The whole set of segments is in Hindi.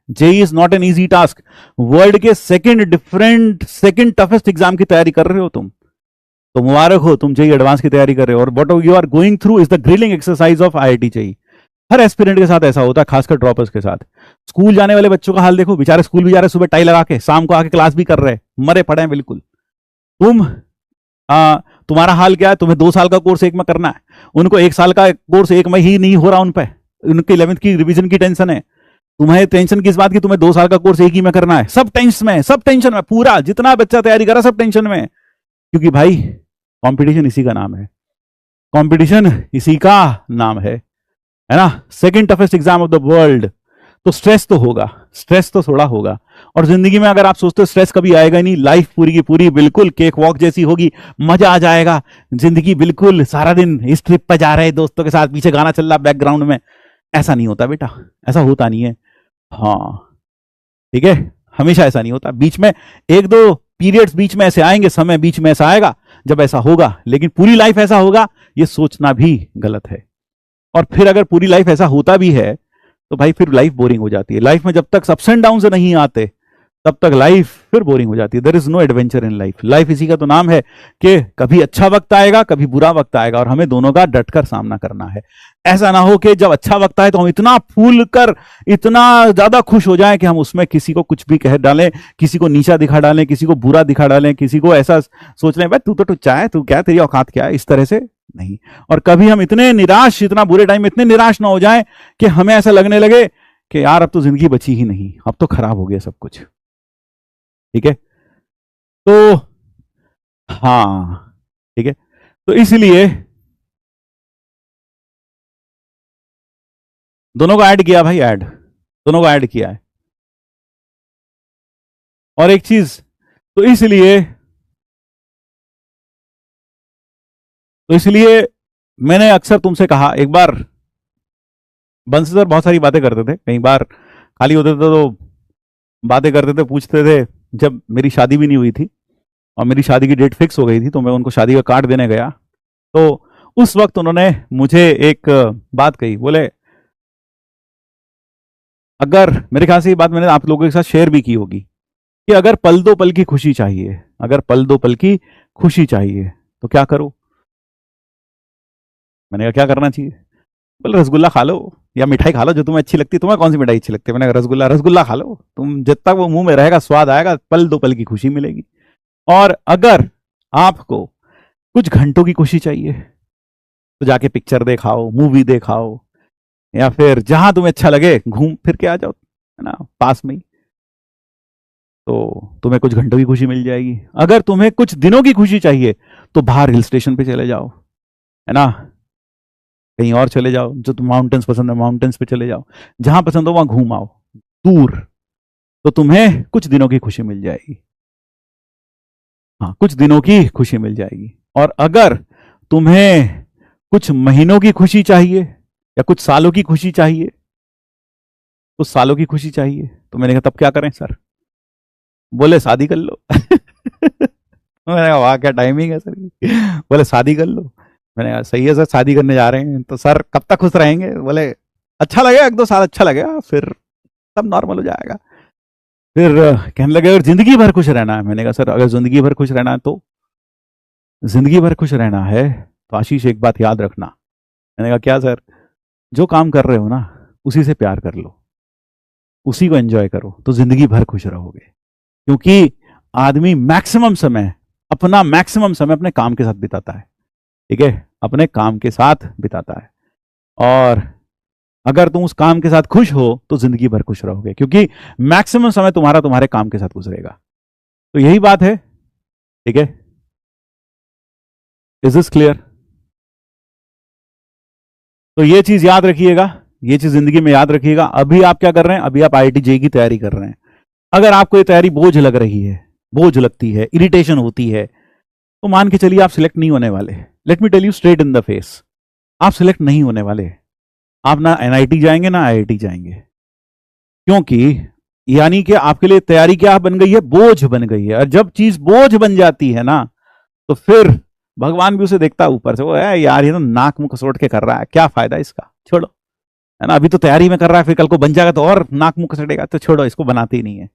JEE is not an easy task. World के सेकंड टफेस्ट एग्जाम की तैयारी कर रहे हो तुम, तो मुबारक हो, तुम जेई एडवांस की तैयारी कर रहे हो। और what you are going through is the grilling exercise of IIT JEE. हर एस्पिरेंट के साथ ऐसा होता है, खासकर ड्रॉपर्स के साथ। स्कूल जाने वाले बच्चों का हाल देखो, बेचारे स्कूल भी जा रहे, सुबह टाई लगा के, शाम को आके क्लास भी कर रहे, मरे पड़े हैं बिल्कुल। तुम तुम्हारा हाल क्या है? तुम्हें 2 साल का कोर्स एक में करना है, उनको 1 साल का कोर्स एक में ही नहीं हो रहा, उन पे उनके 11th की रिवीजन की टेंशन है। तुम्हें टेंशन किस बात की? तुम्हें 2 साल का कोर्स एक ही में करना है। सब टेंशन में, सब टेंशन में, पूरा जितना बच्चा तैयारी कर रहा सब टेंशन में। क्योंकि भाई कंपटीशन इसी का नाम है, कंपटीशन इसी का नाम है ना। Second toughest exam of the world, तो स्ट्रेस तो होगा, स्ट्रेस तो थोड़ा होगा। और जिंदगी में अगर आप सोचते हो स्ट्रेस कभी आएगा ही नहीं, लाइफ पूरी की पूरी बिल्कुल केक वॉक जैसी होगी, मजा आ जाएगा, जिंदगी बिल्कुल सारा दिन इस ट्रिप पर जा रहे हैं दोस्तों के साथ, पीछे गाना चल रहा बैकग्राउंड में, ऐसा नहीं होता बेटा, ऐसा होता नहीं है। हाँ ठीक है, हमेशा ऐसा नहीं होता। बीच में 1-2 पीरियड्स बीच में ऐसे आएंगे, समय बीच में ऐसा आएगा जब ऐसा होगा, लेकिन पूरी लाइफ ऐसा होगा ये सोचना भी गलत है। और फिर अगर पूरी लाइफ ऐसा होता भी है तो भाई फिर लाइफ बोरिंग हो जाती है। लाइफ में जब तक अप्स एंड डाउन नहीं आते तब तक लाइफ फिर बोरिंग हो जाती है। There is no adventure in life. Life इसी का तो नाम है कि कभी अच्छा वक्त आएगा, कभी बुरा वक्त आएगा, और हमें दोनों का डटकर सामना करना है। ऐसा ना हो कि जब अच्छा वक्त आए तो हम इतना फूल कर, इतना ज्यादा खुश हो जाएं कि हम उसमें किसी को कुछ भी कह डालें, किसी को नीचा दिखा डालें, किसी को बुरा दिखा डालें, किसी को ऐसा सोच लें भाई तू तो टुच्चा है, तू क्या, तेरी औकात क्या है, इस तरह से नहीं। और कभी हम इतने निराश, इतना बुरे टाइम में इतने निराश ना हो जाएं कि हमें ऐसा लगने लगे कि यार अब तो जिंदगी बची ही नहीं, अब तो खराब हो गया सब कुछ। ठीक है, तो हाँ ठीक है, तो इसलिए दोनों को ऐड किया भाई, ऐड दोनों को ऐड किया है। और एक चीज, तो इसलिए मैंने अक्सर तुमसे कहा, एक बार बंसी सर बहुत सारी बातें करते थे, कई बार खाली होते थे तो बातें करते थे, पूछते थे। जब मेरी शादी भी नहीं हुई थी और मेरी शादी की डेट फिक्स हो गई थी, तो मैं उनको शादी का कार्ड देने गया, तो उस वक्त उन्होंने मुझे एक बात कही। बोले, अगर, मेरे ख्याल से ये बात मैंने आप लोगों के साथ शेयर भी की होगी, कि अगर पल दो पल की खुशी चाहिए, अगर पल दो पल की खुशी चाहिए तो क्या करो? मैंने कहा क्या करना चाहिए? बोले रसगुल्ला खा लो या मिठाई खा लो जो तुम्हें अच्छी लगती है। तुम्हें कौन सी मिठाई अच्छी लगती है? मैंने कहा रसगुल्ला। रसगुल्ला खा लो, तुम जब तक वो मुंह में रहेगा स्वाद आएगा, पल दो पल की खुशी मिलेगी। और अगर आपको कुछ घंटों की खुशी चाहिए तो जाके पिक्चर देखाओ, मूवी देखाओ, या फिर जहां तुम्हें अच्छा लगे घूम फिर के आ जाओ, है ना, पास में ही, तो तुम्हें कुछ घंटों की खुशी मिल जाएगी। अगर तुम्हें कुछ दिनों की खुशी चाहिए तो बाहर हिल स्टेशन पे चले जाओ, है ना, कहीं और चले जाओ, जो तुम माउंटेन्स पसंद है माउंटेन्स पे चले जाओ, जहां पसंद हो वहां घूम आओ दूर, तो तुम्हें कुछ दिनों की खुशी मिल जाएगी। हाँ, कुछ दिनों की खुशी मिल जाएगी। और अगर तुम्हें कुछ महीनों की खुशी चाहिए या कुछ सालों की खुशी चाहिए, कुछ सालों की खुशी चाहिए, तो मैंने कहा तब क्या करें सर? बोले शादी कर लो। मैंने कहा वाह क्या टाइमिंग है सर की। बोले शादी कर लो। मैंने कहा सही है सर, शादी करने जा रहे हैं, तो सर कब तक खुश रहेंगे? बोले अच्छा लगेगा, 1-2 साल अच्छा लगेगा, फिर सब नॉर्मल हो जाएगा। फिर कहने लगे अगर जिंदगी भर खुश रहना है। मैंने कहा सर अगर जिंदगी भर खुश रहना है तो, जिंदगी भर खुश रहना है तो आशीष एक बात याद रखना। मैंने कहा क्या सर? जो काम कर रहे हो ना उसी से प्यार कर लो, उसी को एंजॉय करो, तो जिंदगी भर खुश रहोगे। क्योंकि आदमी मैक्सिमम समय अपने काम के साथ बिताता है, ठीक है, अपने काम के साथ बिताता है। और अगर तुम उस काम के साथ खुश हो तो जिंदगी भर खुश रहोगे, क्योंकि मैक्सिमम समय तुम्हारे काम के साथ गुजरेगा। तो यही बात है, ठीक है। Is this clear? तो ये चीज याद रखिएगा, ये चीज जिंदगी में याद रखिएगा। अभी आप क्या कर रहे हैं? अभी आप आईआईटी जेईई की तैयारी कर रहे हैं। अगर आपको ये तैयारी बोझ लग रही है, बोझ लगती है, इरिटेशन होती है, तो मान के चलिए आप सिलेक्ट नहीं होने वाले। Let me tell you straight in the face, आप सिलेक्ट नहीं होने वाले। आप ना एनआईटी जाएंगे ना आईआईटी जाएंगे, क्योंकि यानी कि आपके लिए तैयारी क्या बन गई है? बोझ बन गई है। और जब चीज बोझ बन जाती है ना, तो फिर भगवान भी उसे देखता है ऊपर से, वो है यार ये तो नाक मुंह कसोट के कर रहा है, क्या फायदा इसका, छोड़ो। है ना, अभी तो तैयारी में कर रहा है, फिर कल को बन जाएगा तो और नाक मुंह सड़ेगा, तो छोड़ो, इसको बनाते ही नहीं है।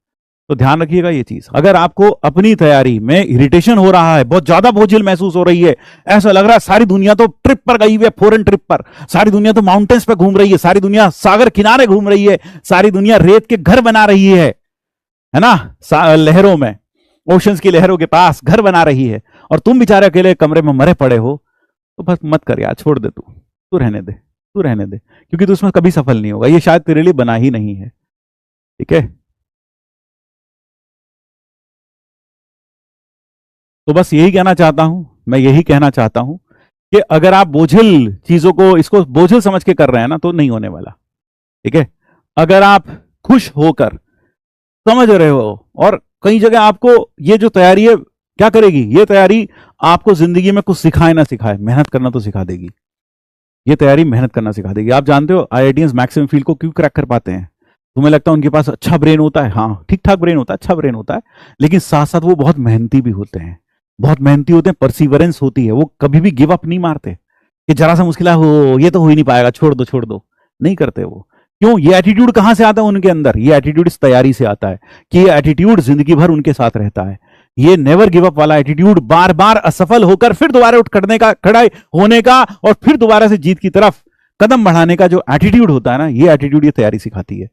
तो ध्यान रखिएगा ये चीज। अगर आपको अपनी तैयारी में इरिटेशन हो रहा है, बहुत ज्यादा बोझिल महसूस हो रही है, ऐसा लग रहा है सारी दुनिया तो ट्रिप पर गई हुई है, फॉरेन ट्रिप पर, सारी दुनिया तो माउंटेन्स पे घूम रही है, सारी दुनिया सागर किनारे घूम रही है, सारी दुनिया रेत के घर बना रही है ना, लहरों में, ओशंस की लहरों के पास घर बना रही है, और तुम बेचारे अकेले कमरे में मरे पड़े हो, तो बस मत कर यार, छोड़ दे, तू रहने दे, तू रहने दे, क्योंकि तू उसमें कभी सफल नहीं होगा, ये शायद तेरे लिए बना ही नहीं है। ठीक है, तो बस यही कहना चाहता हूं, मैं यही कहना चाहता हूं कि अगर आप बोझिल चीजों को, इसको बोझिल समझ के कर रहे हैं ना, तो नहीं होने वाला। ठीक है, अगर आप खुश होकर समझ रहे हो, और कई जगह आपको ये जो तैयारी है क्या करेगी, ये तैयारी आपको जिंदगी में कुछ सिखाए ना सिखाए, मेहनत करना तो सिखा देगी। ये तैयारी मेहनत करना सिखा देगी। आप जानते हो आईआईटीएंस मैक्सिमम फील्ड को क्यों क्रैक कर पाते हैं? तुम्हें लगता है उनके पास अच्छा ब्रेन होता है, हाँ ठीक ठाक ब्रेन होता है, अच्छा ब्रेन होता है, लेकिन साथ साथ वो बहुत मेहनती भी होते हैं, बहुत मेहनती होते हैं, परसिवरेंस होती है, वो कभी भी गिव अप नहीं मारते कि जरा सा मुश्किल है, हो ये तो हो ही नहीं पाएगा, छोड़ दो, नहीं करते वो। क्यों? ये एटीट्यूड कहां से आता है उनके अंदर? ये एटीट्यूड इस तैयारी से आता है कि ये एटीट्यूड जिंदगी भर उनके साथ रहता है। ये नेवर गिव अप वाला एटीट्यूड, बार बार असफल होकर फिर दोबारा उठ खड़ा होने का, और फिर दोबारा से जीत की तरफ कदम बढ़ाने का जो एटीट्यूड होता है ना, ये एटीट्यूड ये तैयारी सिखाती है,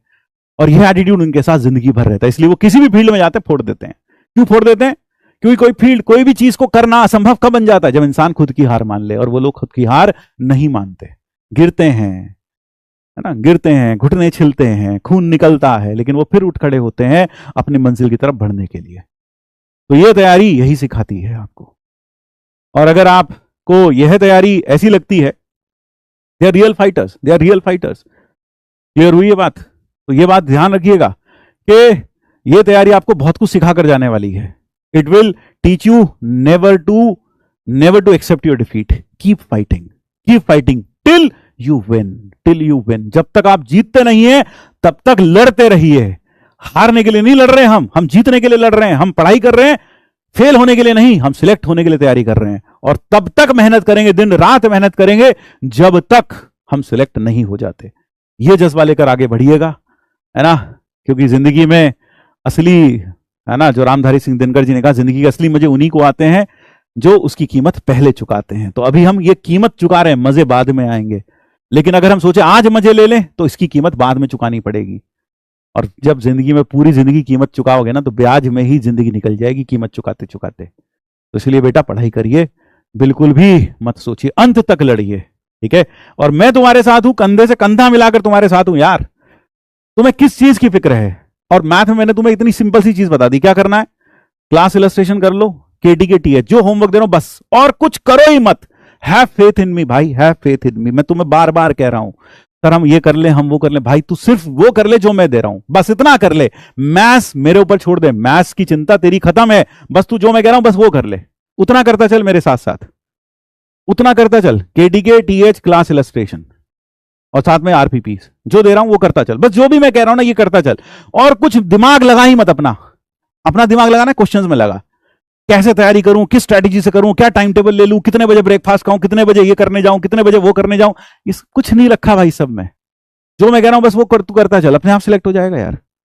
और यह एटीट्यूड उनके साथ जिंदगी भर रहता है। इसलिए वो किसी भी फील्ड में जाते फोड़ देते हैं। क्यों फोड़ देते हैं? क्योंकि कोई फील्ड, कोई भी चीज को करना असंभव कब बन जाता है? जब इंसान खुद की हार मान ले, और वो लोग खुद की हार नहीं मानते, गिरते हैं, है ना, गिरते हैं, घुटने छिलते हैं, खून निकलता है, लेकिन वो फिर उठ खड़े होते हैं अपनी मंजिल की तरफ बढ़ने के लिए। तो ये तैयारी यही सिखाती है आपको। और अगर आपको यह तैयारी ऐसी लगती है, they are real fighters, they are real fighters, clear हुई ये बात? तो ये बात ध्यान रखिएगा कि ये तैयारी आपको बहुत कुछ सिखा कर जाने वाली है। It will teach you never to accept your defeat, keep fighting till you win. जब तक आप जीतते नहीं है तब तक लड़ते रहिए। हारने के लिए नहीं लड़ रहे हम जीतने के लिए लड़ रहे हैं। हम पढ़ाई कर रहे हैं फेल होने के लिए नहीं, हम सिलेक्ट होने के लिए तैयारी कर रहे हैं, और तब तक मेहनत करेंगे, दिन रात मेहनत करेंगे जब तक हम सिलेक्ट नहीं हो जाते। ये जज्बा लेकर आगे बढ़िएगा, है ना, क्योंकि जिंदगी में असली, है ना, जो रामधारी सिंह दिनकर जी ने कहा, जिंदगी के असली मजे उन्हीं को आते हैं जो उसकी कीमत पहले चुकाते हैं। तो अभी हम ये कीमत चुका रहे हैं, मजे बाद में आएंगे, लेकिन अगर हम सोचे आज मजे ले लें तो इसकी कीमत बाद में चुकानी पड़ेगी। और जब जिंदगी में पूरी जिंदगी कीमत चुकाओगे ना, तो ब्याज में ही जिंदगी निकल जाएगी, कीमत चुकाते चुकाते। तो इसलिए बेटा पढ़ाई करिए, बिल्कुल भी मत सोचिए, अंत तक लड़िए। ठीक है, और मैं तुम्हारे साथ हूं, कंधे से कंधा मिलाकर तुम्हारे साथ हूं यार। तुम्हें किस चीज की फिक्र है? और मैथ में मैंने तुम्हें इतनी सिंपल सी चीज बता दी, क्या करना है? क्लास इलस्ट्रेशन कर लो, केटी के टी जो होमवर्क दे रहा हूं बस, और कुछ करो ही मत। हैव फेथ इन मी भाई, हैव फेथ इन मी। मैं तुम्हें बार बार कह रहा हूं, सर हम ये कर ले, हम वो कर ले, भाई तू सिर्फ वो कर ले जो मैं दे रहा हूं, बस इतना कर ले। मैथ्स मेरे ऊपर छोड़ दे, मैथ्स की चिंता तेरी खत्म है, बस तू जो मैं कह रहा हूं बस वो कर ले, उतना करता चल मेरे साथ साथ, उतना करता चल। केटीके टीएच क्लास इलस्ट्रेशन, और साथ में आरपीपी जो दे रहा हूं वो करता चल, बस जो भी मैं कह रहा हूं ना ये करता चल, और कुछ दिमाग लगा ही मत। अपना दिमाग लगाना क्वेश्चंस में लगा, कैसे तैयारी करूं, किस स्ट्रैटेजी से करूं, क्या टाइम टेबल ले लूं, कितने बजे ब्रेकफास्ट खाऊं, कितने बजे ये करने जाऊं, कितने बजे वो करने जाऊं, इस कुछ नहीं रखा भाई सब में। जो मैं कह रहा हूं बस वो तू करता चल, अपने आप सिलेक्ट हो जाएगा यार।